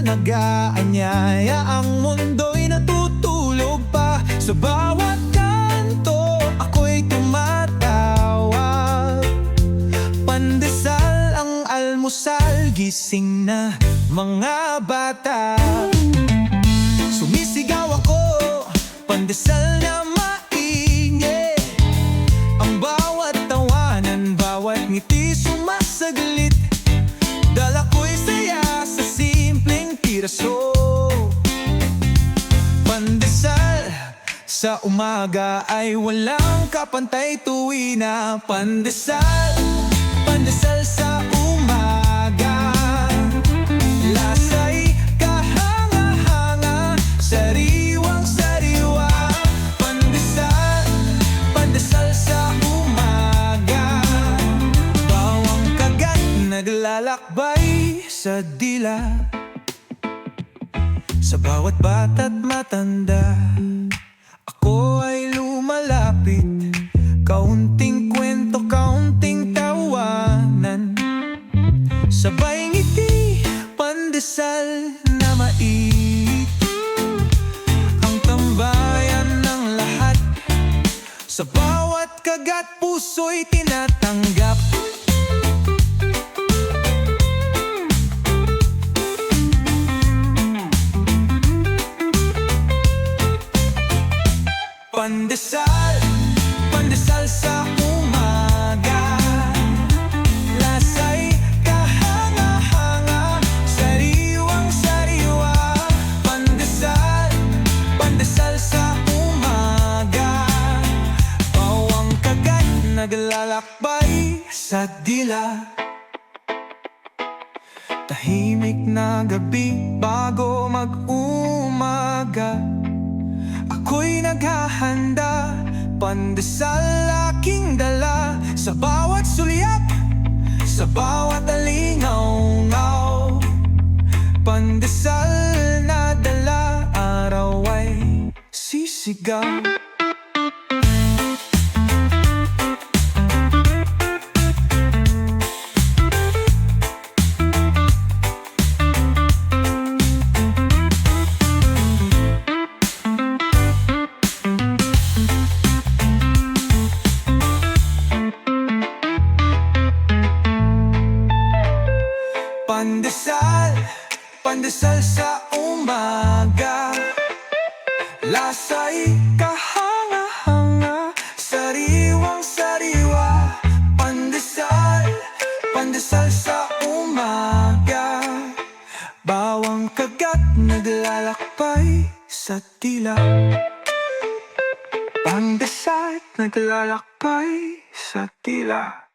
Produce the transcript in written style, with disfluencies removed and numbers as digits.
nag-aanyaya, ang mundo'y natutulog pa. Sa bawat kanto, ako'y tumatawa. Pandesal ang almusal, gising na mga bata. Sumisigaw ako, pandesal na maingay. Ang bawat tawanan, bawat ngiti sumasaglit. Dala ko'y saya sa simpleng piraso. Pandesal sa umaga ay walang kapantay, tuwi na. Pandesal, pandesal sa umaga. Lasa'y kahanga-hanga, sariwang-sariwa. Pandesal, pandesal sa umaga. Bawang kagat naglalakbay sa dila. Sa bawat bata't matanda, ako ay lumalapit. Kaunting kwento, kaunting tawanan, sabay ngiti, pandesal na mait. Ang tambayan ng lahat, sa bawat kagat puso'y tinatanggap. Pandesal, pandesal sa umaga. Lasa'y kahanga-hanga, sariwang-sariwa. Pandesal, pandesal sa umaga. Bawang kagat naglalakbay sa dila. Tahimik na gabi bago mag-umaga, ako'y naghahanda, pandesal aking dala. Sa bawat sulyap, sa bawat alingaw-ngaw, pandesal na dala, araw ay sisigaw. Pandesal, pandesal sa umaga. Lasa'y kahanga-hanga, sariwang-sariwa. Pandesal, pandesal sa umaga. Bawang kagat naglalakbay sa dila. Pandesal naglalakbay sa dila.